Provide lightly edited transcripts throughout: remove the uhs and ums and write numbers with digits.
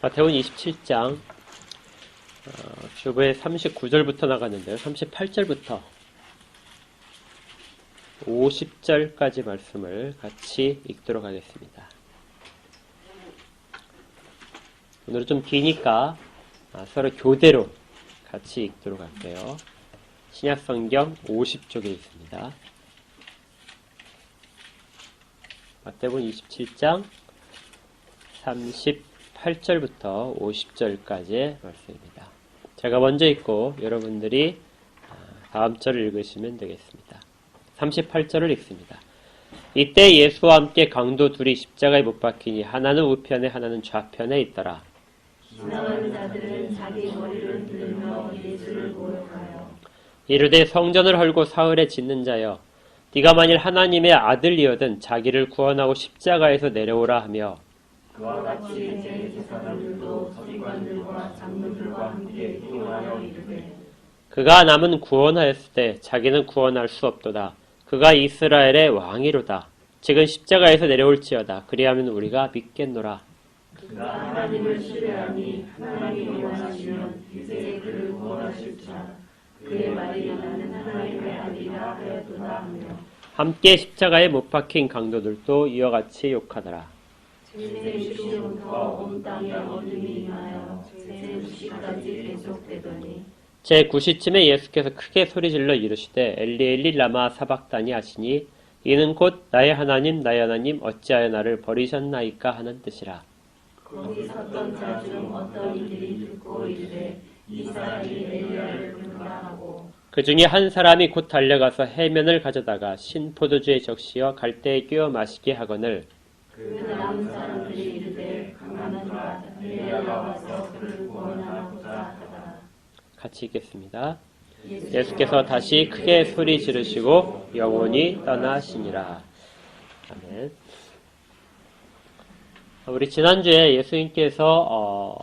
마태복음 27장 주부의 39절부터 나갔는데요. 38절부터 50절까지 말씀을 같이 읽도록 하겠습니다. 오늘은 좀 기니까 서로 교대로 같이 읽도록 할게요. 신약성경 50쪽에 있습니다. 마태복음 27장 38절부터 50절까지의 말씀입니다. 제가 먼저 읽고 여러분들이 다음 절을 읽으시면 되겠습니다. 38절을 읽습니다. 이때 예수와 함께 강도 둘이 십자가에 못 박히니 하나는 우편에 하나는 좌편에 있더라. 지나가는 자들은 자기 머리를 들며 예수를 모욕하여 이르되 성전을 헐고 사흘에 짓는 자여, 네가 만일 하나님의 아들이거든 자기를 구원하고 십자가에서 내려오라 하며, 그와 같이 대제사장들도 서기관들과 장로들과 함께 교하여 이르되 그가 남은 구원하였을 때 자기는 구원할 수 없도다. 그가 이스라엘의 왕이로다. 지금 십자가에서 내려올지어다. 그리하면 우리가 믿겠노라. 그가 하나님을 신뢰하니 하나님이 원하시면 이제 그를 구원하실지라. 그의 말이 나는 하나님의 아들이라 하였도다 하며 함께 십자가에 못 박힌 강도들도 이와 같이 욕하더라. 제6시부터 온 땅에 어둠이 임하여 제9시까지 계속되더니 제9시쯤에 예수께서 크게 소리질러 이르시되 엘리 엘리 라마 사박다니 하시니 이는 곧 나의 하나님 어찌하여 나를 버리셨나이까 하는 뜻이라. 거기 섰던 자 중 어떤 이들이 듣고 이르되 이 사람이 엘리야를 부르라 하고 그 중에 한 사람이 곧 달려가서 해면을 가져다가 신포도주에 적시어 갈대에 끼워 마시게 하거늘 그 남은 사람들이 이르되 가만두라 엘리야가 와서 그를 구원하고자 하더라. 같이 읽겠습니다. 예수께서 다시 크게 소리 지르시고 영원히 떠나시니라. 아멘. 우리 지난주에 예수님께서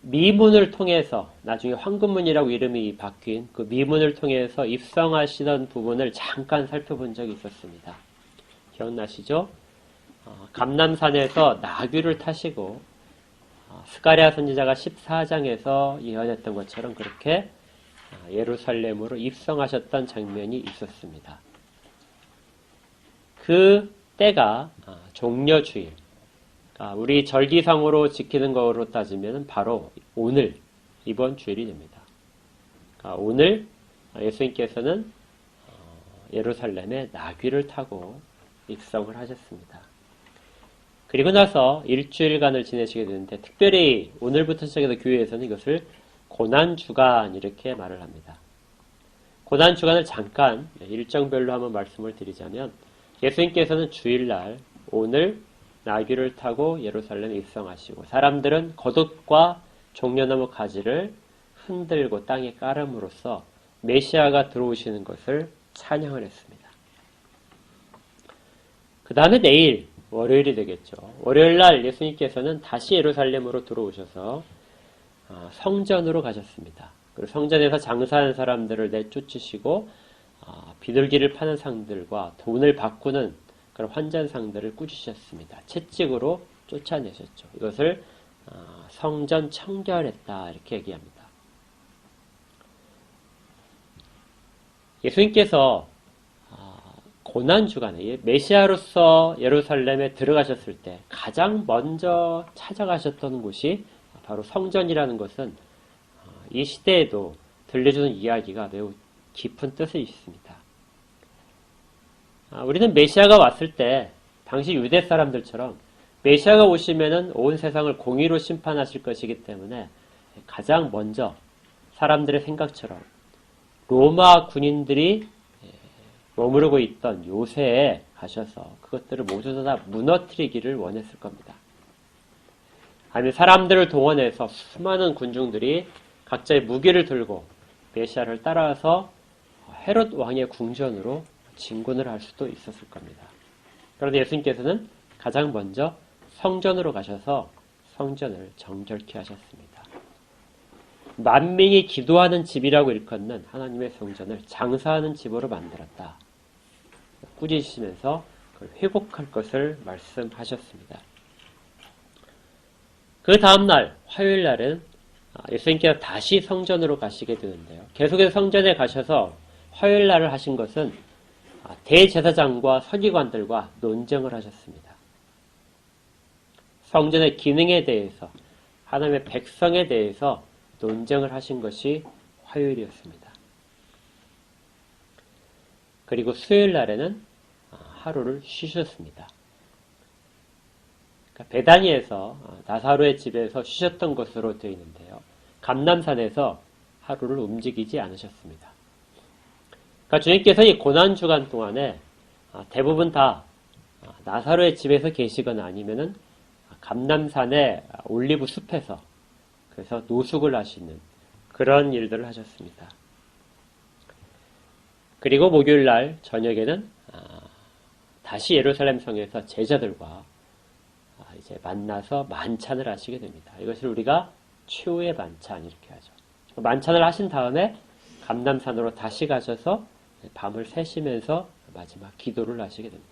미문을 통해서 나중에 황금문이라고 이름이 바뀐 그 미문을 통해서 입성하시던 부분을 잠깐 살펴본 적이 있었습니다. 기억나시죠? 감람산에서 나귀를 타시고 스가랴 선지자가 14장에서 예언했던 것처럼 그렇게 예루살렘으로 입성하셨던 장면이 있었습니다. 그 때가 종려주일, 우리 절기상으로 지키는 거로 따지면 바로 오늘, 이번 주일이 됩니다. 오늘 예수님께서는 예루살렘에 나귀를 타고 입성을 하셨습니다. 그리고 나서 일주일간을 지내시게 되는데 특별히 오늘부터 시작해서 교회에서는 이것을 고난주간 이렇게 말을 합니다. 고난주간을 잠깐 일정별로 한번 말씀을 드리자면 예수님께서는 주일날 오늘 나귀를 타고 예루살렘에 입성하시고 사람들은 겉옷과 종려나무 가지를 흔들고 땅에 깔음으로써 메시아가 들어오시는 것을 찬양을 했습니다. 그 다음에 내일 월요일이 되겠죠. 월요일날 예수님께서는 다시 예루살렘으로 들어오셔서 성전으로 가셨습니다. 그리고 성전에서 장사하는 사람들을 내쫓으시고 비둘기를 파는 상들과 돈을 바꾸는 그런 환전상들을 꾸짖으셨습니다. 채찍으로 쫓아내셨죠. 이것을 성전 청결했다 이렇게 얘기합니다. 예수님께서 고난주간에 메시아로서 예루살렘에 들어가셨을 때 가장 먼저 찾아가셨던 곳이 바로 성전이라는 것은 이 시대에도 들려주는 이야기가 매우 깊은 뜻이 있습니다. 우리는 메시아가 왔을 때 당시 유대 사람들처럼 메시아가 오시면은 온 세상을 공의로 심판하실 것이기 때문에 가장 먼저 사람들의 생각처럼 로마 군인들이 머무르고 있던 요새에 가셔서 그것들을 모두 다 무너뜨리기를 원했을 겁니다. 아니면 사람들을 동원해서 수많은 군중들이 각자의 무기를 들고 메시아를 따라서 헤롯 왕의 궁전으로 진군을 할 수도 있었을 겁니다. 그런데 예수님께서는 가장 먼저 성전으로 가셔서 성전을 정결케 하셨습니다. 만민이 기도하는 집이라고 일컫는 하나님의 성전을 장사하는 집으로 만들었다. 꾸짖으시면서 그걸 회복할 것을 말씀하셨습니다. 그 다음날 화요일 날은 예수님께서 다시 성전으로 가시게 되는데요. 계속해서 성전에 가셔서 화요일 날을 하신 것은 대제사장과 서기관들과 논쟁을 하셨습니다. 성전의 기능에 대해서, 하나님의 백성에 대해서 논쟁을 하신 것이 화요일이었습니다. 그리고 수요일 날에는 하루를 쉬셨습니다. 그러니까 베다니에서 나사로의 집에서 쉬셨던 것으로 되어 있는데요. 감람산에서 하루를 움직이지 않으셨습니다. 그러니까 주님께서 이 고난주간 동안에 대부분 다 나사로의 집에서 계시거나 아니면은 감람산의 올리브 숲에서 그래서 노숙을 하시는 그런 일들을 하셨습니다. 그리고 목요일 날 저녁에는 다시 예루살렘 성에서 제자들과 이제 만나서 만찬을 하시게 됩니다. 이것을 우리가 최후의 만찬 이렇게 하죠. 만찬을 하신 다음에 감람산으로 다시 가셔서 밤을 새시면서 마지막 기도를 하시게 됩니다.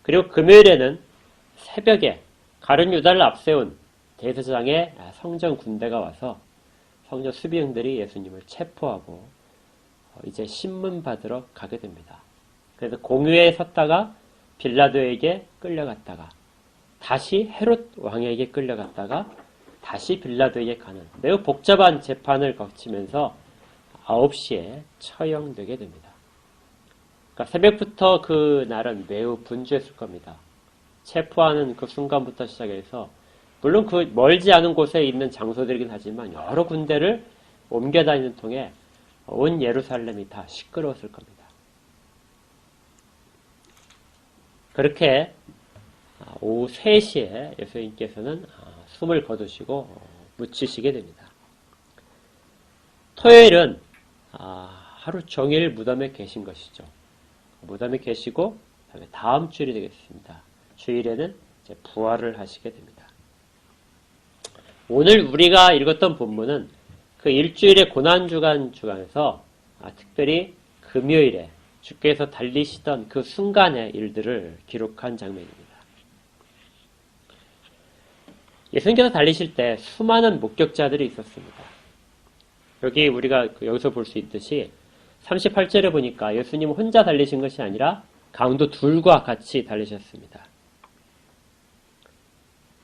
그리고 금요일에는 새벽에 가룟 유다를 앞세운 대제사장의 성전 군대가 와서 성전 수비병들이 예수님을 체포하고 이제 신문 받으러 가게 됩니다. 그래서 공회에 섰다가 빌라도에게 끌려갔다가 다시 헤롯 왕에게 끌려갔다가 다시 빌라도에게 가는 매우 복잡한 재판을 거치면서 9시에 처형되게 됩니다. 그러니까 새벽부터 그 날은 매우 분주했을 겁니다. 체포하는 그 순간부터 시작해서 물론 그 멀지 않은 곳에 있는 장소들이긴 하지만 여러 군데를 옮겨 다니는 통에 온 예루살렘이 다 시끄러웠을 겁니다. 그렇게 오후 3시에 예수님께서는 숨을 거두시고 묻히시게 됩니다. 토요일은 하루 종일 무덤에 계신 것이죠. 무덤에 계시고 다음 주일이 되겠습니다. 주일에는 이제 부활을 하시게 됩니다. 오늘 우리가 읽었던 본문은 그 일주일의 고난주간 주간에서 특별히 금요일에 주께서 달리시던 그 순간의 일들을 기록한 장면입니다. 예수님께서 달리실 때 수많은 목격자들이 있었습니다. 여기 우리가 여기서 볼 수 있듯이 38절에 보니까 예수님 혼자 달리신 것이 아니라 강도 둘과 같이 달리셨습니다.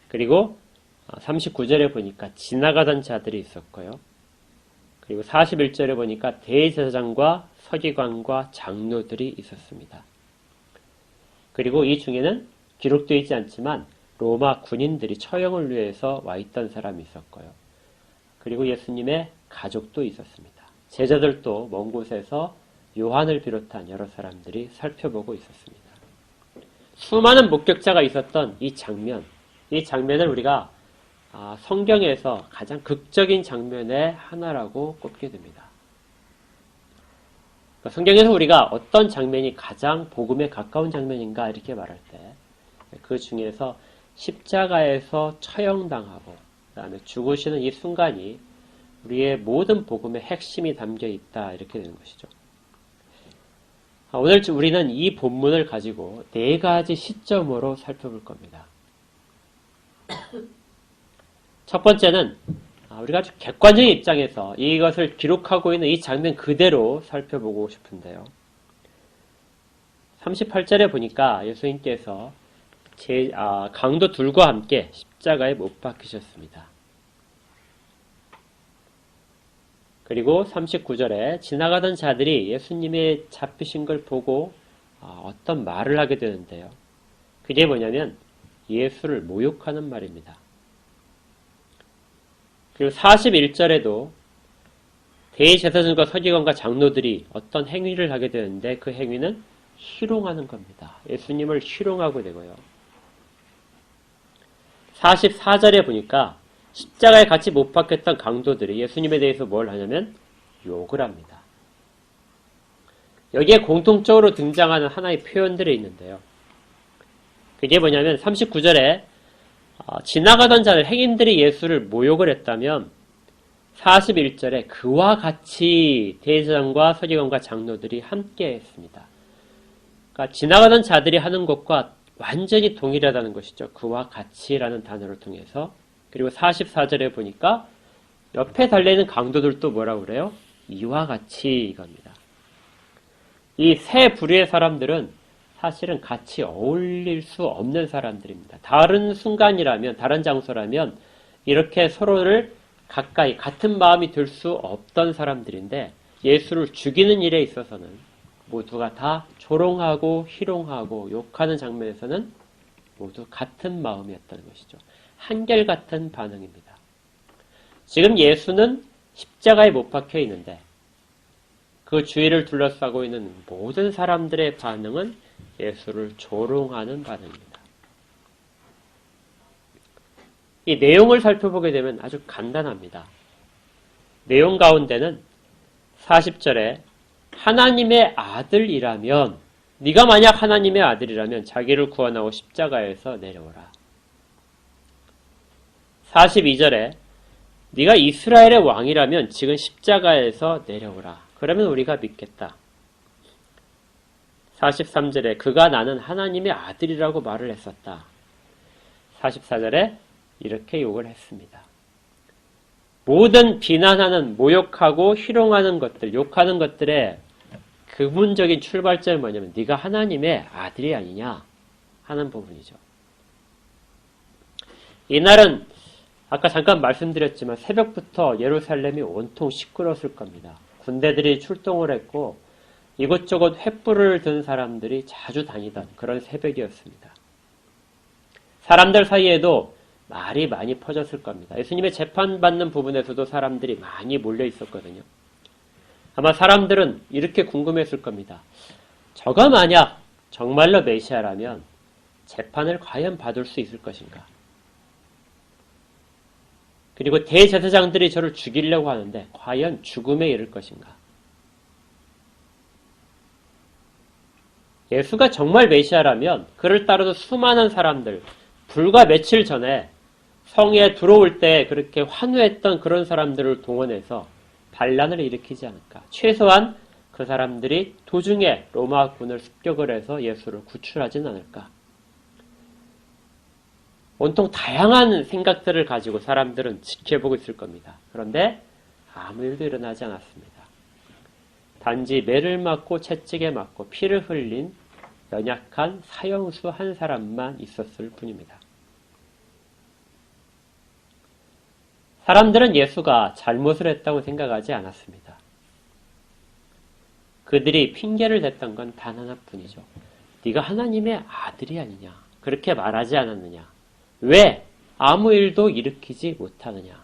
그리고 39절에 보니까 지나가던 자들이 있었고요. 그리고 41절에 보니까 대제사장과 서기관과 장로들이 있었습니다. 그리고 이 중에는 기록되어 있지 않지만 로마 군인들이 처형을 위해서 와 있던 사람이 있었고요. 그리고 예수님의 가족도 있었습니다. 제자들도 먼 곳에서 요한을 비롯한 여러 사람들이 살펴보고 있었습니다. 수많은 목격자가 있었던 이 장면을 우리가 성경에서 가장 극적인 장면의 하나라고 꼽게 됩니다. 성경에서 우리가 어떤 장면이 가장 복음에 가까운 장면인가 이렇게 말할 때 그 중에서 십자가에서 처형당하고 그다음에 죽으시는 이 순간이 우리의 모든 복음의 핵심이 담겨 있다 이렇게 되는 것이죠. 오늘 우리는 이 본문을 가지고 4가지 시점으로 살펴볼 겁니다. 첫 번째는 우리가 아주 객관적인 입장에서 이것을 기록하고 있는 이 장면 그대로 살펴보고 싶은데요. 38절에 보니까 예수님께서 강도 둘과 함께 십자가에 못 박히셨습니다. 그리고 39절에 지나가던 자들이 예수님의 잡히신 걸 보고 어떤 말을 하게 되는데요. 그게 뭐냐면 예수를 모욕하는 말입니다. 그리고 41절에도 대제사장과 서기관과 장로들이 어떤 행위를 하게 되는데 그 행위는 희롱하는 겁니다. 예수님을 희롱하고 되고요. 44절에 보니까 십자가에 같이 못 박혔던 강도들이 예수님에 대해서 뭘 하냐면 욕을 합니다. 여기에 공통적으로 등장하는 하나의 표현들이 있는데요. 그게 뭐냐면 39절에 지나가던 자들 행인들이 예수를 모욕을 했다면 41절에 그와 같이 대제사장과 서기관과 장로들이 함께 했습니다. 그러니까 지나가던 자들이 하는 것과 완전히 동일하다는 것이죠. 그와 같이라는 단어를 통해서 그리고 44절에 보니까 옆에 달려있는 강도들도 뭐라고 그래요? 이와 같이 이겁니다. 이 세 부류의 사람들은 사실은 같이 어울릴 수 없는 사람들입니다. 다른 순간이라면, 다른 장소라면 이렇게 서로를 가까이 같은 마음이 들 수 없던 사람들인데 예수를 죽이는 일에 있어서는 모두가 다 조롱하고 희롱하고 욕하는 장면에서는 모두 같은 마음이었다는 것이죠. 한결같은 반응입니다. 지금 예수는 십자가에 못 박혀 있는데 그 주위를 둘러싸고 있는 모든 사람들의 반응은 예수를 조롱하는 반응입니다. 이 내용을 살펴보게 되면 아주 간단합니다. 내용 가운데는 40절에 하나님의 아들이라면, 네가 만약 하나님의 아들이라면 자기를 구원하고 십자가에서 내려오라. 42절에 네가 이스라엘의 왕이라면 지금 십자가에서 내려오라. 그러면 우리가 믿겠다. 43절에 그가 나는 하나님의 아들이라고 말을 했었다. 44절에 이렇게 욕을 했습니다. 모든 비난하는, 모욕하고 희롱하는 것들, 욕하는 것들의 근본적인 출발점은 뭐냐면 네가 하나님의 아들이 아니냐 하는 부분이죠. 이날은 아까 잠깐 말씀드렸지만 새벽부터 예루살렘이 온통 시끄러웠을 겁니다. 군대들이 출동을 했고 이곳저곳 횃불을 든 사람들이 자주 다니던 그런 새벽이었습니다. 사람들 사이에도 말이 많이 퍼졌을 겁니다. 예수님의 재판받는 부분에서도 사람들이 많이 몰려 있었거든요. 아마 사람들은 이렇게 궁금했을 겁니다. 저가 만약 정말로 메시아라면 재판을 과연 받을 수 있을 것인가? 그리고 대제사장들이 저를 죽이려고 하는데 과연 죽음에 이를 것인가? 예수가 정말 메시아라면 그를 따르는 수많은 사람들, 불과 며칠 전에 성에 들어올 때 그렇게 환호했던 그런 사람들을 동원해서 반란을 일으키지 않을까. 최소한 그 사람들이 도중에 로마군을 습격을 해서 예수를 구출하진 않을까. 온통 다양한 생각들을 가지고 사람들은 지켜보고 있을 겁니다. 그런데 아무 일도 일어나지 않았습니다. 단지 매를 맞고 채찍에 맞고 피를 흘린 연약한 사형수 한 사람만 있었을 뿐입니다. 사람들은 예수가 잘못을 했다고 생각하지 않았습니다. 그들이 핑계를 댔던 건 단 하나뿐이죠. 네가 하나님의 아들이 아니냐. 그렇게 말하지 않았느냐. 왜 아무 일도 일으키지 못하느냐.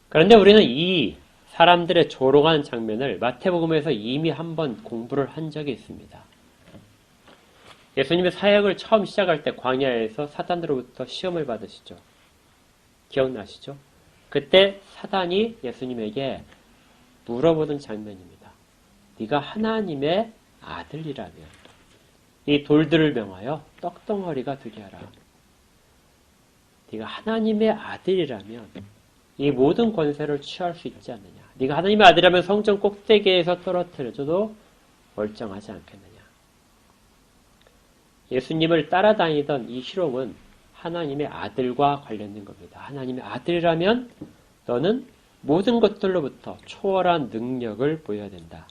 그런데 우리는 이 사람들의 조롱하는 장면을 마태복음에서 이미 한번 공부를 한 적이 있습니다. 예수님의 사역을 처음 시작할 때 광야에서 사단으로부터 시험을 받으시죠. 기억나시죠? 그때 사단이 예수님에게 물어보는 장면입니다. 네가 하나님의 아들이라면 이 돌들을 명하여 떡덩어리가 되게 하라. 네가 하나님의 아들이라면 이 모든 권세를 취할 수 있지 않느냐. 네가 하나님의 아들이라면 성전 꼭대기에서 떨어뜨려줘도 멀쩡하지 않겠느냐. 예수님을 따라다니던 이 희롱은 하나님의 아들과 관련된 겁니다. 하나님의 아들이라면 너는 모든 것들로부터 초월한 능력을 보여야 된다.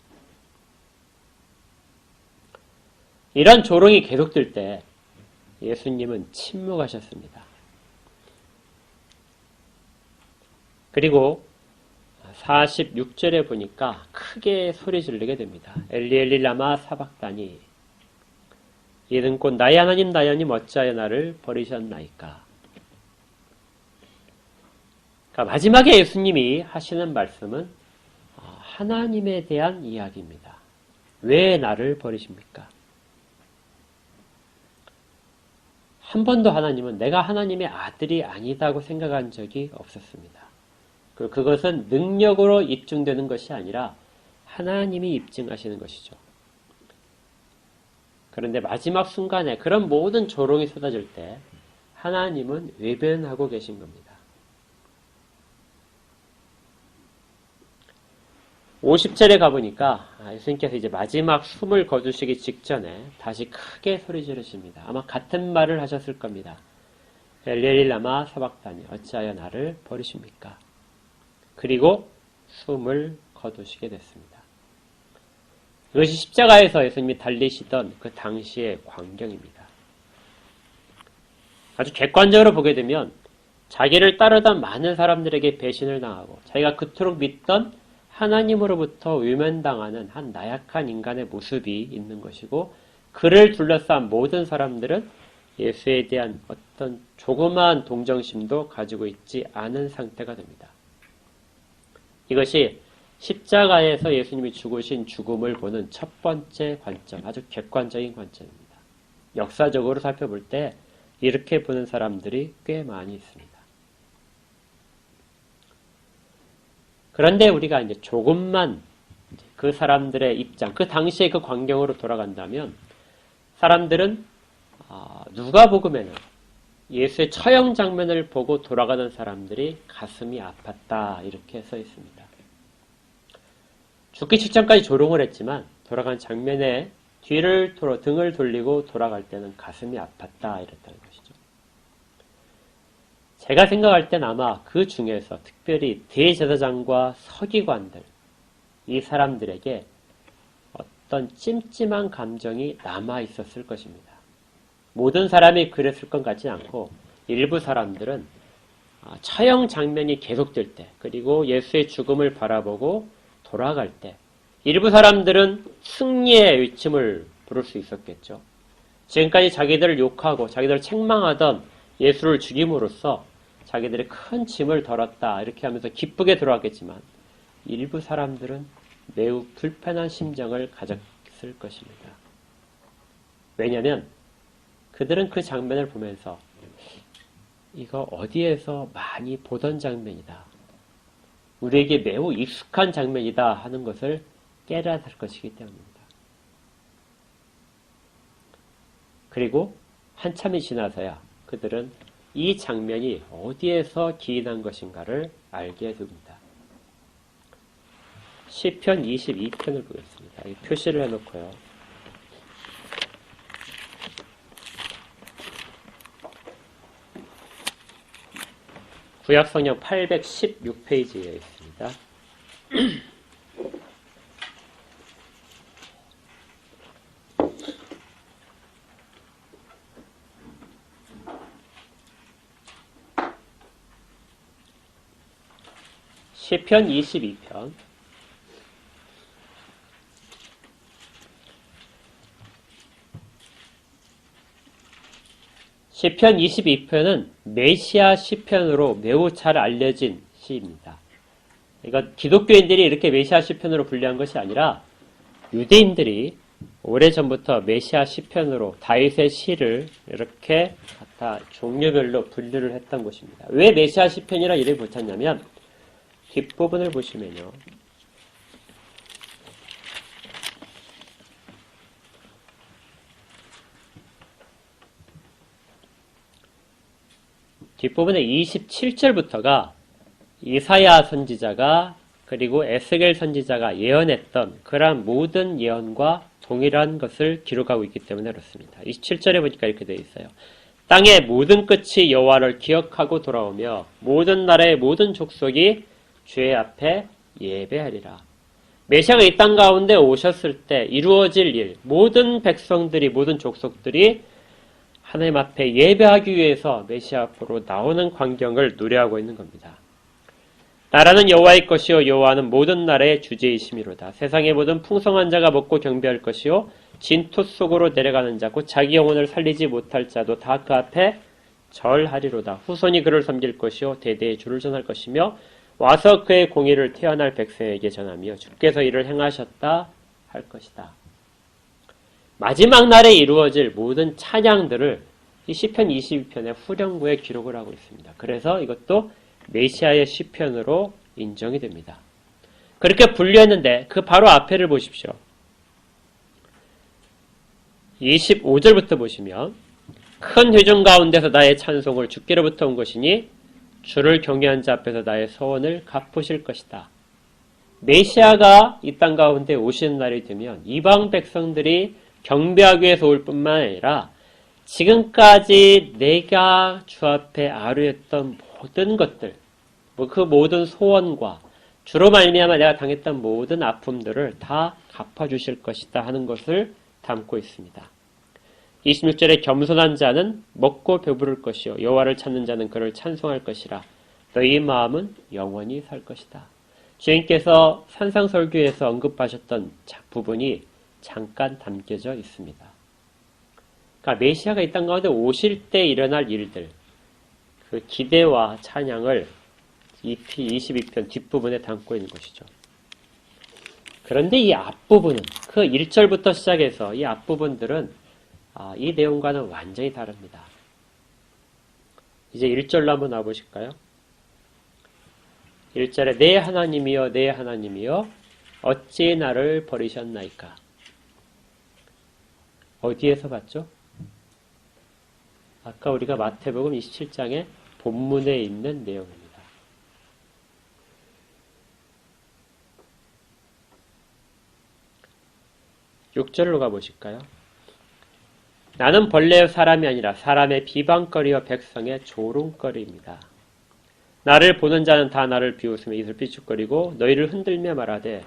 이런 조롱이 계속될 때 예수님은 침묵하셨습니다. 그리고 46절에 보니까 크게 소리 지르게 됩니다. 엘리 엘리 라마 사박다니 이는 곧 나의 하나님 나의 하나님 어찌하여 나를 버리셨나이까. 그러니까 마지막에 예수님이 하시는 말씀은 하나님에 대한 이야기입니다. 왜 나를 버리십니까? 한 번도 하나님은 내가 하나님의 아들이 아니다고 생각한 적이 없었습니다. 그것은 능력으로 입증되는 것이 아니라 하나님이 입증하시는 것이죠. 그런데 마지막 순간에 그런 모든 조롱이 쏟아질 때 하나님은 외변하고 계신 겁니다. 50절에 가보니까 예수님께서 이제 마지막 숨을 거두시기 직전에 다시 크게 소리 지르십니다. 아마 같은 말을 하셨을 겁니다. 엘리엘리 라마 사박다니 어찌하여 나를 버리십니까? 그리고 숨을 거두시게 됐습니다. 이것이 십자가에서 예수님이 달리시던 그 당시의 광경입니다. 아주 객관적으로 보게 되면 자기를 따르던 많은 사람들에게 배신을 당하고 자기가 그토록 믿던 하나님으로부터 외면당하는 한 나약한 인간의 모습이 있는 것이고, 그를 둘러싼 모든 사람들은 예수에 대한 어떤 조그마한 동정심도 가지고 있지 않은 상태가 됩니다. 이것이 십자가에서 예수님이 죽으신 죽음을 보는 첫 번째 관점, 아주 객관적인 관점입니다. 역사적으로 살펴볼 때 이렇게 보는 사람들이 꽤 많이 있습니다. 그런데 우리가 이제 조금만 그 사람들의 입장, 그 당시의 그 광경으로 돌아간다면, 사람들은 누가복음에는 예수의 처형 장면을 보고 돌아가는 사람들이 가슴이 아팠다 이렇게 써 있습니다. 죽기 직전까지 조롱을 했지만 돌아간 장면에 등을 돌리고 돌아갈 때는 가슴이 아팠다 이랬다는 것이죠. 제가 생각할 땐 아마 그 중에서 특별히 대제사장과 서기관들, 이 사람들에게 어떤 찜찜한 감정이 남아 있었을 것입니다. 모든 사람이 그랬을 것 같지 않고 일부 사람들은 처형 장면이 계속될 때, 그리고 예수의 죽음을 바라보고 돌아갈 때 일부 사람들은 승리의 외침을 부를 수 있었겠죠. 지금까지 자기들을 욕하고 자기들을 책망하던 예수를 죽임으로써 자기들의 큰 짐을 덜었다 이렇게 하면서 기쁘게 돌아가겠지만, 일부 사람들은 매우 불편한 심정을 가졌을 것입니다. 왜냐하면 그들은 그 장면을 보면서 이거 어디에서 많이 보던 장면이다, 우리에게 매우 익숙한 장면이다 하는 것을 깨달을 것이기 때문입니다. 그리고 한참이 지나서야 그들은 이 장면이 어디에서 기인한 것인가를 알게 됩니다. 시편 22편을 보겠습니다. 표시를 해놓고요. 구약성경 816페이지에 있습니다. 시편 22편 시편 22편은 메시아 시편으로 매우 잘 알려진 시입니다. 그러니까 기독교인들이 이렇게 메시아 시편으로 분류한 것이 아니라 유대인들이 오래전부터 메시아 시편으로 다윗의 시를 이렇게 갖다 종류별로 분류를 했던 것입니다. 왜 메시아 시편이라 이름이 붙였냐면, 뒷부분을 보시면요. 뒷부분에 27절부터가 이사야 선지자가 그리고 에스겔 선지자가 예언했던 그러한 모든 예언과 동일한 것을 기록하고 있기 때문에 그렇습니다. 27절에 보니까 이렇게 되어 있어요. 땅의 모든 끝이 여호와를 기억하고 돌아오며 모든 나라의 모든 족속이 주의 앞에 예배하리라. 메시아가 이 땅 가운데 오셨을 때 이루어질 일, 모든 백성들이, 모든 족속들이 하나님 앞에 예배하기 위해서 메시아 앞으로 나오는 광경을 노래하고 있는 겁니다. 나라는 여호와의 것이요 여호와는 모든 나라의 주제이심이로다. 세상의 모든 풍성한 자가 먹고 경배할 것이요 진토 속으로 내려가는 자 곧 자기 영혼을 살리지 못할 자도 다 그 앞에 절하리로다. 후손이 그를 섬길 것이요 대대의 주를 전할 것이며 와서 그의 공의를 태어날 백성에게 전하며 주께서 이를 행하셨다 할 것이다. 마지막 날에 이루어질 모든 찬양들을 이 시편 22편의 후렴구에 기록을 하고 있습니다. 그래서 이것도 메시아의 시편으로 인정이 됩니다. 그렇게 분류했는데 그 바로 앞에를 보십시오. 25절부터 보시면 큰 회중 가운데서 나의 찬송을 주께로부터 온 것이니 주를 경외한 자 앞에서 나의 소원을 갚으실 것이다. 메시아가 이 땅 가운데 오시는 날이 되면 이방 백성들이 경배하기 위해서 올 뿐만 아니라 지금까지 내가 주 앞에 아뢰었던 모든 것들, 그 모든 소원과 주로 말미암아 내가 당했던 모든 아픔들을 다 갚아주실 것이다 하는 것을 담고 있습니다. 26절에 겸손한 자는 먹고 배부를 것이요 여호와를 찾는 자는 그를 찬송할 것이라 너희 마음은 영원히 살 것이다. 주님께서 산상설교에서 언급하셨던 부분이 잠깐 담겨져 있습니다. 그러니까 메시아가 이 땅 가운데 오실 때 일어날 일들, 그 기대와 찬양을 22편 뒷부분에 담고 있는 것이죠. 그런데 이 앞부분은, 그 1절부터 시작해서 이 앞부분들은 이 내용과는 완전히 다릅니다. 이제 1절로 한번 와보실까요? 1절에 내 하나님이여 내 하나님이여 어찌 나를 버리셨나이까. 어디에서 봤죠? 아까 우리가 마태복음 27장의 본문에 있는 내용입니다. 6절로 가보실까요? 나는 본래 사람이 아니라 사람의 비방거리와 백성의 조롱거리입니다. 나를 보는 자는 다 나를 비웃으며 입을 삐죽거리고 너희를 흔들며 말하되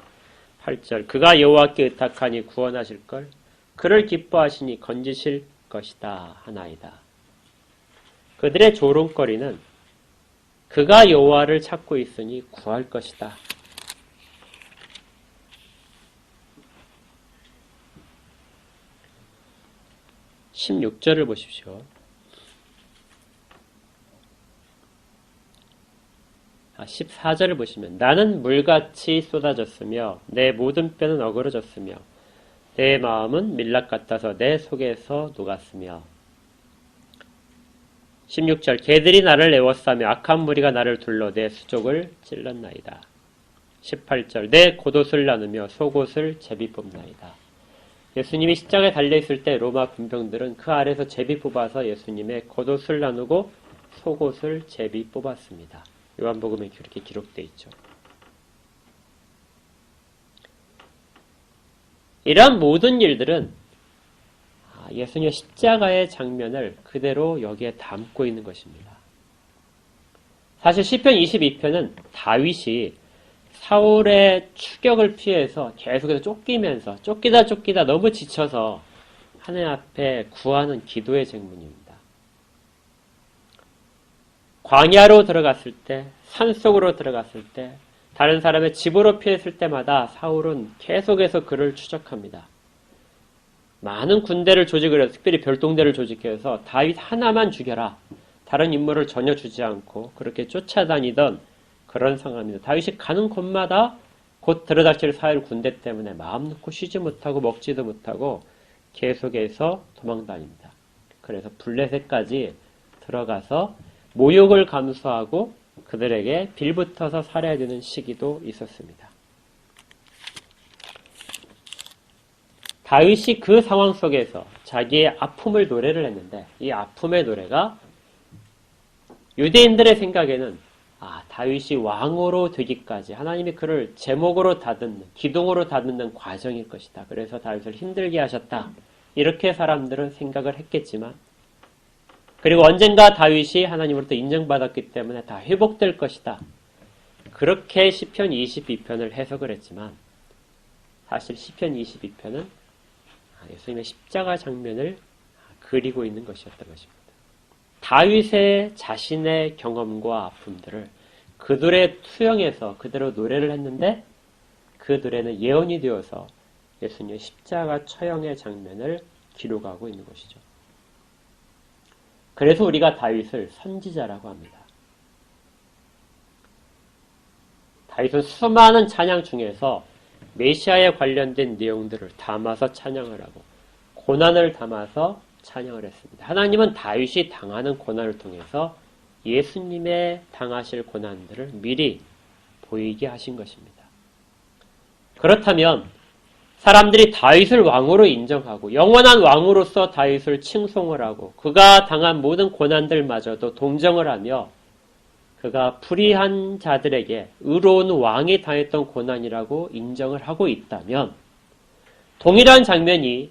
8절 그가 여호와께 의탁하니 구원하실걸 그를 기뻐하시니 건지실 것이다 하나이다. 그들의 조롱거리는 그가 여호와를 찾고 있으니 구할 것이다. 16절을 보십시오. 14절을 보시면 나는 물같이 쏟아졌으며 내 모든 뼈는 어그러졌으며 내 마음은 밀랍 같아서 내 속에서 녹았으며 16절 개들이 나를 애워싸며 악한 무리가 나를 둘러 내 수족을 찔렀나이다. 18절 내 겉옷을 나누며 속옷을 제비 뽑나이다. 예수님이 십자가에 달려있을 때 로마 군병들은 그 아래서 제비 뽑아서 예수님의 겉옷을 나누고 속옷을 제비 뽑았습니다. 요한복음에 그렇게 기록되어 있죠. 이러한 모든 일들은 예수님의 십자가의 장면을 그대로 여기에 담고 있는 것입니다. 사실 시편 22편은 다윗이 사울의 추격을 피해서 계속해서 쫓기면서 쫓기다 너무 지쳐서 하나님 앞에 구하는 기도의 제문입니다. 광야로 들어갔을 때, 산속으로 들어갔을 때, 다른 사람의 집으로 피했을 때마다 사울은 계속해서 그를 추적합니다. 많은 군대를 조직을 해서 특별히 별동대를 조직해서 다윗 하나만 죽여라. 다른 인물을 전혀 주지 않고 그렇게 쫓아다니던 그런 상황입니다. 다윗이 가는 곳마다 곧 들어닥칠 사울 군대 때문에 마음 놓고 쉬지 못하고 먹지도 못하고 계속해서 도망다닙니다. 그래서 블레셋까지 들어가서 모욕을 감수하고 그들에게 빌붙어서 살해해야 되는 시기도 있었습니다. 다윗이 그 상황 속에서 자기의 아픔을 노래를 했는데 이 아픔의 노래가 유대인들의 생각에는 다윗이 왕으로 되기까지 하나님이 그를 제목으로 다듬는, 기둥으로 다듬는 과정일 것이다. 그래서 다윗을 힘들게 하셨다. 이렇게 사람들은 생각을 했겠지만 그리고 언젠가 다윗이 하나님으로부터 인정받았기 때문에 다 회복될 것이다. 그렇게 시편 22편을 해석을 했지만 사실 시편 22편은 예수님의 십자가 장면을 그리고 있는 것이었던 것입니다. 다윗의 자신의 경험과 아픔들을 그들의 투영해서 그대로 노래를 했는데 그 노래는 예언이 되어서 예수님의 십자가 처형의 장면을 기록하고 있는 것이죠. 그래서 우리가 다윗을 선지자라고 합니다. 다윗은 수많은 찬양 중에서 메시아에 관련된 내용들을 담아서 찬양을 하고 고난을 담아서 찬양을 했습니다. 하나님은 다윗이 당하는 고난을 통해서 예수님의 당하실 고난들을 미리 보이게 하신 것입니다. 그렇다면 사람들이 다윗을 왕으로 인정하고 영원한 왕으로서 다윗을 칭송을 하고 그가 당한 모든 고난들마저도 동정을 하며 그가 불의한 자들에게 의로운 왕이 당했던 고난이라고 인정을 하고 있다면 동일한 장면이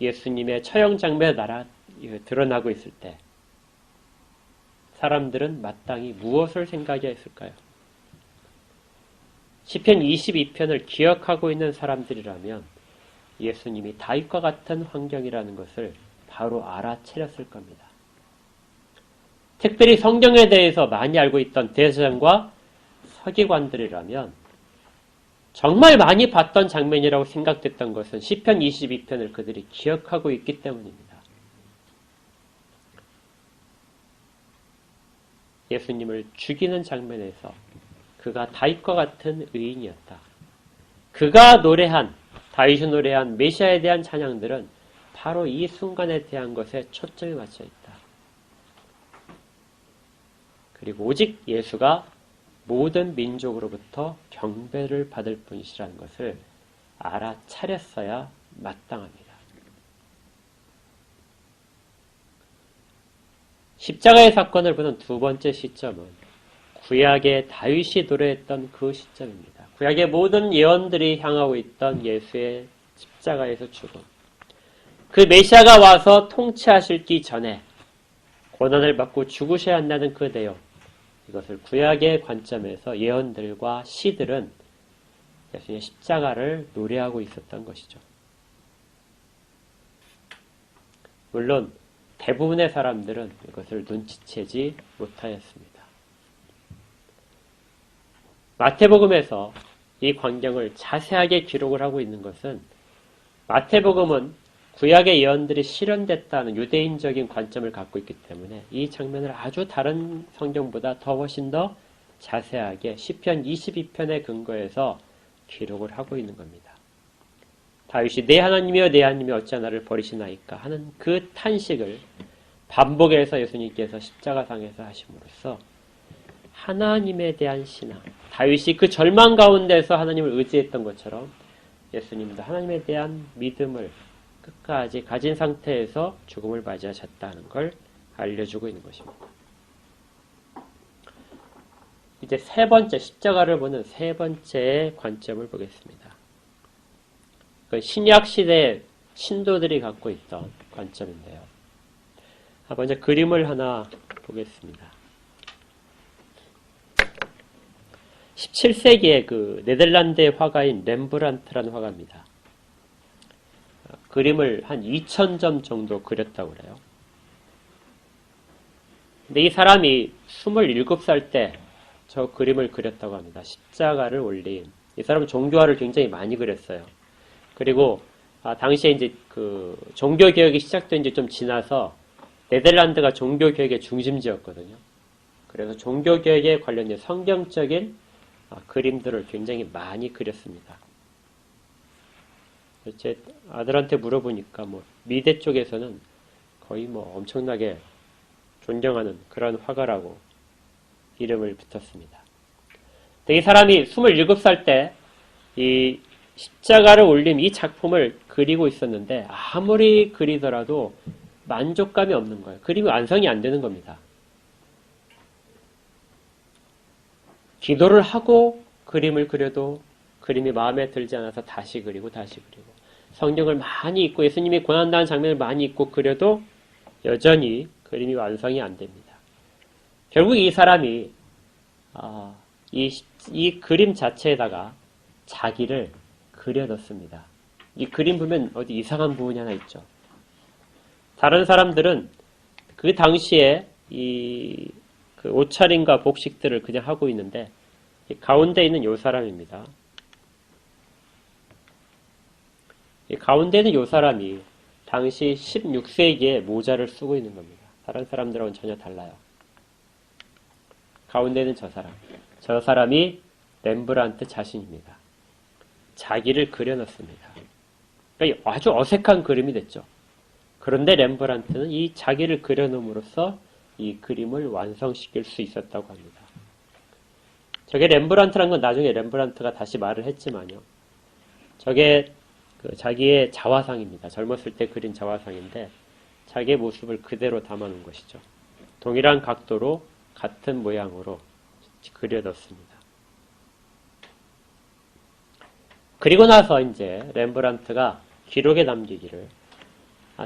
예수님의 처형 장면에 드러나고 있을 때 사람들은 마땅히 무엇을 생각했을까요? 시편 22편을 기억하고 있는 사람들이라면 예수님이 다윗과 같은 환경이라는 것을 바로 알아차렸을 겁니다. 특별히 성경에 대해서 많이 알고 있던 대제사장과 서기관들이라면 정말 많이 봤던 장면이라고 생각됐던 것은 시편 22편을 그들이 기억하고 있기 때문입니다. 예수님을 죽이는 장면에서 그가 다윗과 같은 의인이었다. 그가 노래한, 다윗이 노래한 메시아에 대한 찬양들은 바로 이 순간에 대한 것에 초점이 맞춰 있다. 그리고 오직 예수가 모든 민족으로부터 경배를 받을 분이시라는 것을 알아차렸어야 마땅합니다. 십자가의 사건을 보는 두 번째 시점은 구약의 다윗이 노래했던 그 시점입니다. 구약의 모든 예언들이 향하고 있던 예수의 십자가에서 죽음. 그 메시아가 와서 통치하시기 전에 고난을 받고 죽으셔야 한다는 그 내용. 이것을 구약의 관점에서 예언들과 시들은 예수님의 십자가를 노래하고 있었던 것이죠. 물론 대부분의 사람들은 이것을 눈치채지 못하였습니다. 마태복음에서 이 광경을 자세하게 기록을 하고 있는 것은 마태복음은 구약의 예언들이 실현됐다는 유대인적인 관점을 갖고 있기 때문에 이 장면을 아주 다른 성경보다 훨씬 더 자세하게 시편 22편에 근거해서 기록을 하고 있는 겁니다. 다윗이 내 하나님이여 내 하나님이 어찌 나를 버리시나이까 하는 그 탄식을 반복해서 예수님께서 십자가상에서 하심으로써 하나님에 대한 신앙, 다윗이 그 절망 가운데서 하나님을 의지했던 것처럼 예수님도 하나님에 대한 믿음을 끝까지 가진 상태에서 죽음을 맞이하셨다는 걸 알려주고 있는 것입니다. 이제 세 번째, 십자가를 보는 세 번째 관점을 보겠습니다. 그 신약 시대 신도들이 갖고 있던 관점인데요. 먼저 그림을 하나 보겠습니다. 17세기의 그 네덜란드의 화가인 렘브란트라는 화가입니다. 그림을 한 2000점 정도 그렸다고 그래요. 근데 이 사람이 27살 때 저 그림을 그렸다고 합니다. 십자가를 올린. 이 사람은 종교화를 굉장히 많이 그렸어요. 그리고 당시에 이제 그 종교 개혁이 시작된 지 좀 지나서 네덜란드가 종교 개혁의 중심지였거든요. 그래서 종교 개혁에 관련된 성경적인 그림들을 굉장히 많이 그렸습니다. 제 아들한테 물어보니까 미대 쪽에서는 거의 엄청나게 존경하는 그런 화가라고 이름을 붙였습니다. 이 사람이 27살 때 이 십자가를 올린 이 작품을 그리고 있었는데 아무리 그리더라도 만족감이 없는 거예요. 그림이 완성이 안 되는 겁니다. 기도를 하고 그림을 그려도 그림이 마음에 들지 않아서 다시 그리고 성경을 많이 읽고 예수님이 고난당한 장면을 많이 읽고 그려도 여전히 그림이 완성이 안 됩니다. 결국 이 사람이 이 그림 자체에다가 자기를 그려 넣습니다. 이 그림 보면 어디 이상한 부분이 하나 있죠. 다른 사람들은 그 당시에 그 옷차림과 복식들을 그냥 하고 있는데 가운데 있는 이 사람입니다. 이 가운데 있는 이 사람이 당시 16세기에 모자를 쓰고 있는 겁니다. 다른 사람들하고는 전혀 달라요. 가운데 있는 저 사람이 렘브란트 자신입니다. 자기를 그려놨습니다. 그러니까 아주 어색한 그림이 됐죠. 그런데 렘브란트는 이 자기를 그려놓음으로써 이 그림을 완성시킬 수 있었다고 합니다. 저게 렘브란트란 건 나중에 렘브란트가 다시 말을 했지만요. 저게 자기의 자화상입니다. 젊었을 때 그린 자화상인데 자기의 모습을 그대로 담아놓은 것이죠. 동일한 각도로 같은 모양으로 그려뒀습니다. 그리고 나서 이제 렘브란트가 기록에 남기기를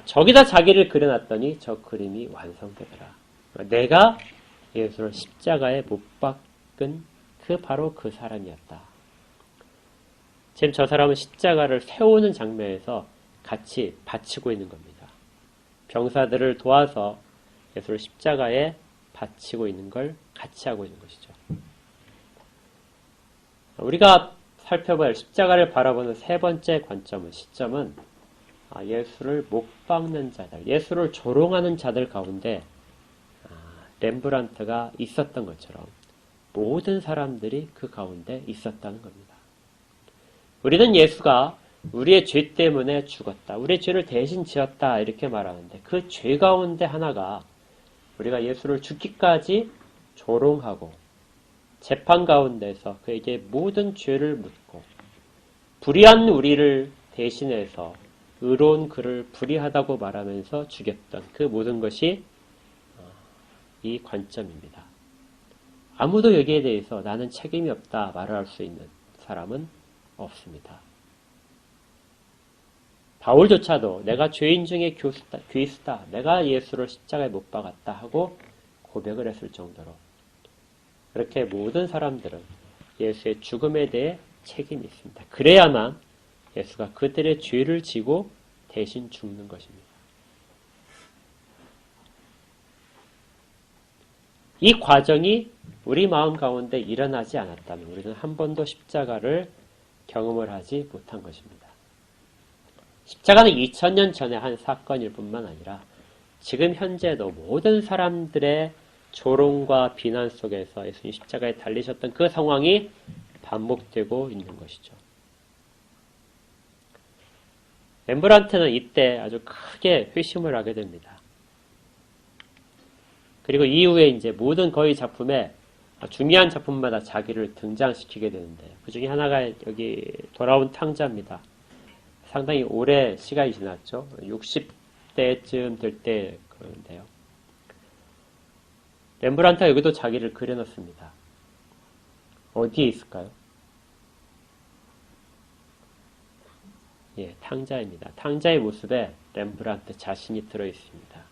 저기다 자기를 그려놨더니 저 그림이 완성되더라. 내가 예수를 십자가에 못 박은 바로 그 사람이었다. 지금 저 사람은 십자가를 세우는 장면에서 같이 바치고 있는 겁니다. 병사들을 도와서 예수를 십자가에 바치고 있는 걸 같이 하고 있는 것이죠. 우리가 살펴볼 십자가를 바라보는 세 번째 시점은 예수를 못 박는 자들, 예수를 조롱하는 자들 가운데 렘브란트가 있었던 것처럼 모든 사람들이 그 가운데 있었다는 겁니다. 우리는 예수가 우리의 죄 때문에 죽었다, 우리의 죄를 대신 지었다 이렇게 말하는데 그 죄 가운데 하나가 우리가 예수를 죽기까지 조롱하고 재판 가운데서 그에게 모든 죄를 묻고 불의한 우리를 대신해서 의로운 그를 불의하다고 말하면서 죽였던 그 모든 것이 이 관점입니다. 아무도 여기에 대해서 나는 책임이 없다 말할 수 있는 사람은 없습니다. 바울조차도 내가 죄인 중에 귀수다, 내가 예수를 십자가에 못 박았다 하고 고백을 했을 정도로 그렇게 모든 사람들은 예수의 죽음에 대해 책임이 있습니다. 그래야만 예수가 그들의 죄를 지고 대신 죽는 것입니다. 이 과정이 우리 마음 가운데 일어나지 않았다면 우리는 한 번도 십자가를 경험을 하지 못한 것입니다. 십자가는 2000년 전에 한 사건일 뿐만 아니라 지금 현재도 모든 사람들의 조롱과 비난 속에서 예수님 십자가에 달리셨던 그 상황이 반복되고 있는 것이죠. 렘브란트는 이때 아주 크게 회심을 하게 됩니다. 그리고 이후에 이제 모든 거의 작품에 중요한 작품마다 자기를 등장시키게 되는데 그 중에 하나가 여기 돌아온 탕자입니다. 상당히 오래 시간이 지났죠. 60대쯤 될 때 그러는데요. 렘브란트가 여기도 자기를 그려놨습니다. 어디에 있을까요? 예, 탕자입니다. 탕자의 모습에 렘브란트 자신이 들어있습니다.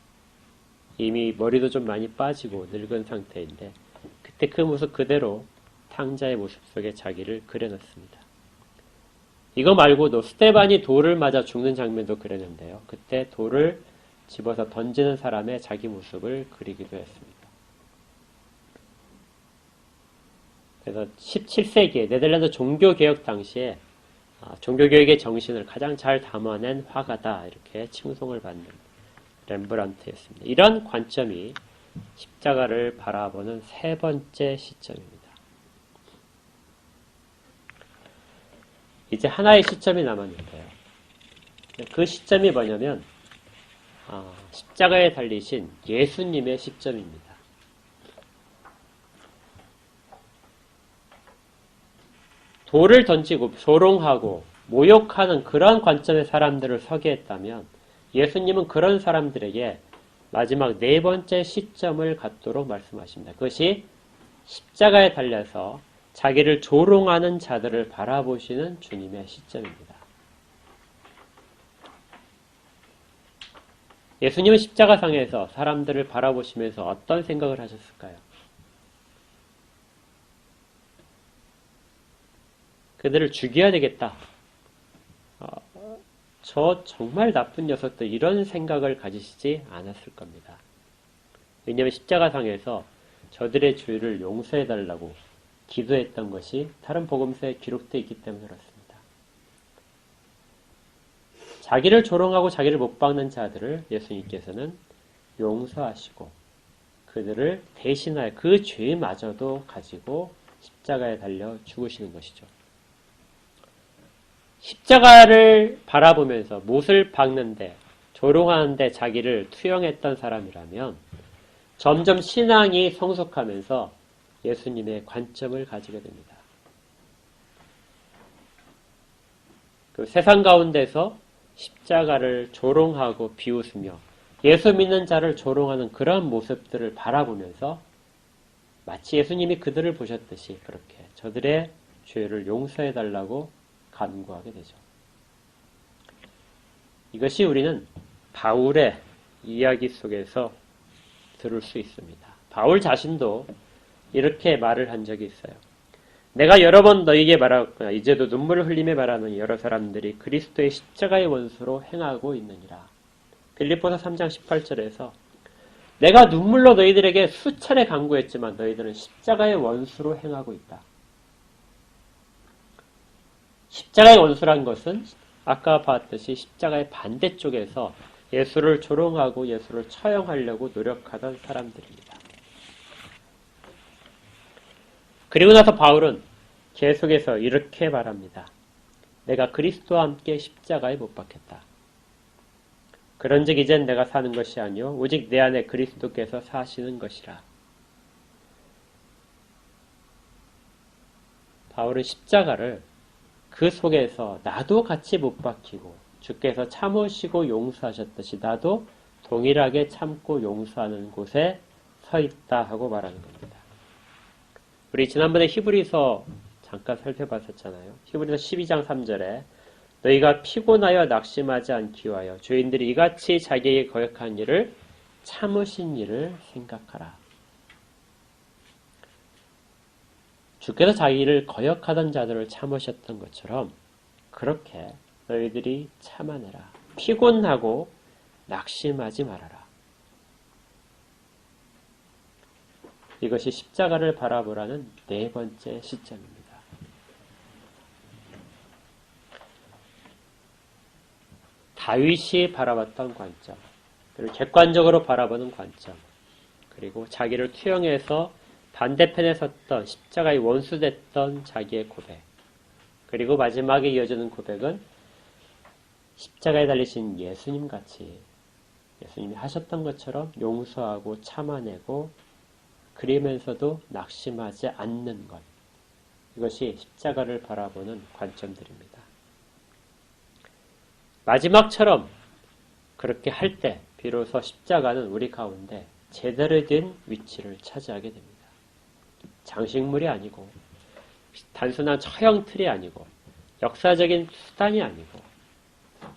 이미 머리도 좀 많이 빠지고 늙은 상태인데 그때 그 모습 그대로 탕자의 모습 속에 자기를 그려놨습니다. 이거 말고도 스테반이 돌을 맞아 죽는 장면도 그렸는데요. 그때 돌을 집어서 던지는 사람의 자기 모습을 그리기도 했습니다. 그래서 17세기에 네덜란드 종교개혁 당시에 종교개혁의 정신을 가장 잘 담아낸 화가다 이렇게 칭송을 받는 렘브란트였습니다. 이런 관점이 십자가를 바라보는 세 번째 시점입니다. 이제 하나의 시점이 남았는데요. 그 시점이 뭐냐면 십자가에 달리신 예수님의 시점입니다. 돌을 던지고 조롱하고 모욕하는 그런 관점의 사람들을 서게 했다면 예수님은 그런 사람들에게 마지막 네 번째 시점을 갖도록 말씀하십니다. 그것이 십자가에 달려서 자기를 조롱하는 자들을 바라보시는 주님의 시점입니다. 예수님은 십자가상에서 사람들을 바라보시면서 어떤 생각을 하셨을까요? 그들을 죽여야 되겠다. 저 정말 나쁜 녀석들 이런 생각을 가지시지 않았을 겁니다. 왜냐하면 십자가상에서 저들의 죄를 용서해달라고 기도했던 것이 다른 복음서에 기록되어 있기 때문에 그렇습니다. 자기를 조롱하고 자기를 못 박는 자들을 예수님께서는 용서하시고 그들을 대신하여 그 죄마저도 가지고 십자가에 달려 죽으시는 것이죠. 십자가를 바라보면서 못을 박는데 조롱하는데 자기를 투영했던 사람이라면 점점 신앙이 성숙하면서 예수님의 관점을 가지게 됩니다. 그 세상 가운데서 십자가를 조롱하고 비웃으며 예수 믿는 자를 조롱하는 그런 모습들을 바라보면서 마치 예수님이 그들을 보셨듯이 그렇게 저들의 죄를 용서해달라고 간구하게 되죠. 이것이 우리는 바울의 이야기 속에서 들을 수 있습니다. 바울 자신도 이렇게 말을 한 적이 있어요. 내가 여러 번 너희에게 말하거나 이제도 눈물을 흘리며 말하는 여러 사람들이 그리스도의 십자가의 원수로 행하고 있느니라. 빌립보서 3장 18절에서 내가 눈물로 너희들에게 수차례 간구했지만 너희들은 십자가의 원수로 행하고 있다. 십자가의 원수란 것은 아까 봤듯이 십자가의 반대쪽에서 예수를 조롱하고 예수를 처형하려고 노력하던 사람들입니다. 그리고 나서 바울은 계속해서 이렇게 말합니다. 내가 그리스도와 함께 십자가에 못 박혔다. 그런즉 이젠 내가 사는 것이 아니요 오직 내 안에 그리스도께서 사시는 것이라. 바울은 십자가를 그 속에서 나도 같이 못 박히고 주께서 참으시고 용서하셨듯이 나도 동일하게 참고 용서하는 곳에 서 있다 하고 말하는 겁니다. 우리 지난번에 히브리서 잠깐 살펴봤었잖아요. 히브리서 12장 3절에 너희가 피곤하여 낙심하지 않기 위하여 죄인들이 이같이 자기에게 거역한 일을 참으신 일을 생각하라. 주께서 자기를 거역하던 자들을 참으셨던 것처럼 그렇게 너희들이 참아내라. 피곤하고 낙심하지 말아라. 이것이 십자가를 바라보라는 네 번째 시점입니다. 다윗이 바라봤던 관점, 그리고 객관적으로 바라보는 관점, 그리고 자기를 투영해서 반대편에 섰던 십자가의 원수됐던 자기의 고백, 그리고 마지막에 이어지는 고백은 십자가에 달리신 예수님 같이 예수님이 하셨던 것처럼 용서하고 참아내고 그리면서도 낙심하지 않는 것. 이것이 십자가를 바라보는 관점들입니다. 마지막처럼 그렇게 할 때 비로소 십자가는 우리 가운데 제대로 된 위치를 차지하게 됩니다. 장식물이 아니고 단순한 처형 틀이 아니고 역사적인 수단이 아니고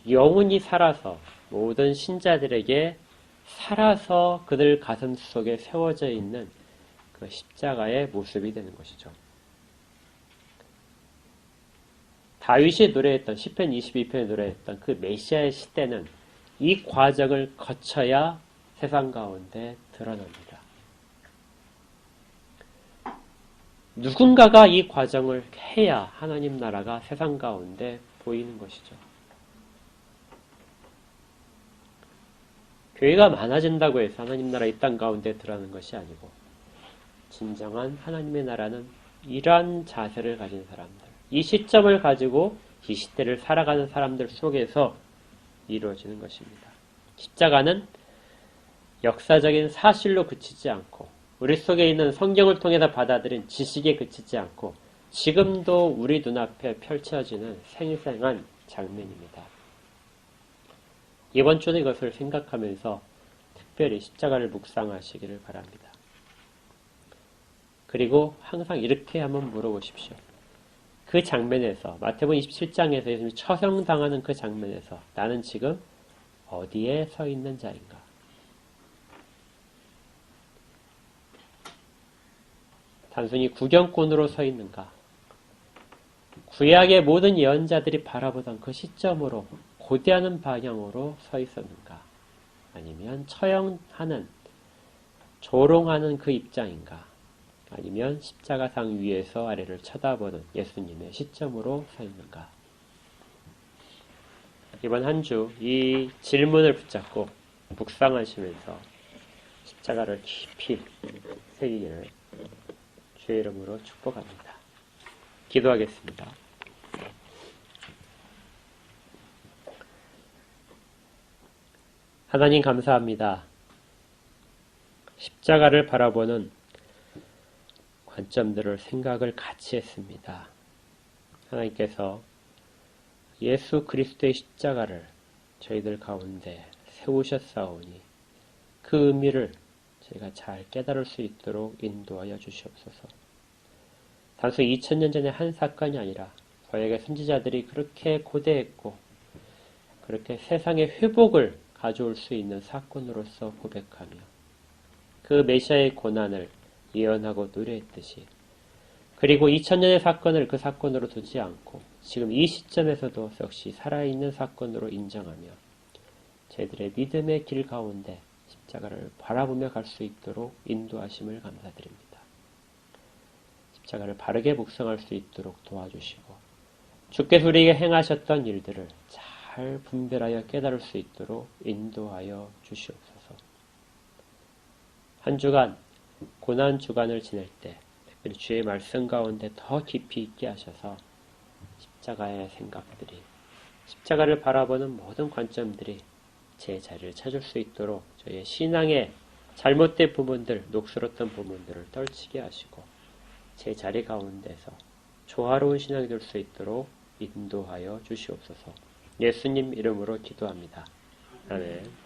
영원히 살아서 모든 신자들에게 살아서 그들 가슴 속에 세워져 있는 그 십자가의 모습이 되는 것이죠. 다윗이 노래했던 시편 22편에 노래했던 그 메시아의 시대는 이 과정을 거쳐야 세상 가운데 드러납니다. 누군가가 이 과정을 해야 하나님 나라가 세상 가운데 보이는 것이죠. 교회가 많아진다고 해서 하나님 나라 이 땅 가운데 드러나는 것이 아니고 진정한 하나님의 나라는 이러한 자세를 가진 사람들, 이 시점을 가지고 이 시대를 살아가는 사람들 속에서 이루어지는 것입니다. 십자가는 역사적인 사실로 그치지 않고 우리 속에 있는 성경을 통해서 받아들인 지식에 그치지 않고 지금도 우리 눈앞에 펼쳐지는 생생한 장면입니다. 이번 주는 이것을 생각하면서 특별히 십자가를 묵상하시기를 바랍니다. 그리고 항상 이렇게 한번 물어보십시오. 그 장면에서 마태복음 27장에서 예수님이 처형당하는 그 장면에서 나는 지금 어디에 서 있는 자인가? 단순히 구경꾼으로 서 있는가? 구약의 모든 예언자들이 바라보던 그 시점으로 고대하는 방향으로 서 있었는가? 아니면 처형하는, 조롱하는 그 입장인가? 아니면 십자가상 위에서 아래를 쳐다보는 예수님의 시점으로 서 있는가? 이번 한 주 이 질문을 붙잡고 묵상하시면서 십자가를 깊이 새기기를 주의 이름으로 축복합니다. 기도하겠습니다. 하나님 감사합니다. 십자가를 바라보는 관점들을 생각을 같이 했습니다. 하나님께서 예수 그리스도의 십자가를 저희들 가운데 세우셨사오니 그 의미를 저희가 잘 깨달을 수 있도록 인도하여 주시옵소서. 단순 2000년 전의 한 사건이 아니라 저에게 선지자들이 그렇게 고대했고 그렇게 세상의 회복을 가져올 수 있는 사건으로서 고백하며 그 메시아의 고난을 예언하고 노래했듯이 그리고 2000년의 사건을 그 사건으로 두지 않고 지금 이 시점에서도 역시 살아있는 사건으로 인정하며 저희들의 믿음의 길 가운데 십자가를 바라보며 갈 수 있도록 인도하심을 감사드립니다. 십자가를 바르게 묵상할 수 있도록 도와주시고 주께서 우리에게 행하셨던 일들을 잘 분별하여 깨달을 수 있도록 인도하여 주시옵소서. 한 주간 고난 주간을 지낼 때 특별히 주의 말씀 가운데 더 깊이 있게 하셔서 십자가의 생각들이 십자가를 바라보는 모든 관점들이 제 자리를 찾을 수 있도록 저희의 신앙의 잘못된 부분들, 녹슬었던 부분들을 떨치게 하시고 제 자리 가운데서 조화로운 신앙이 될 수 있도록 인도하여 주시옵소서. 예수님 이름으로 기도합니다. 아멘.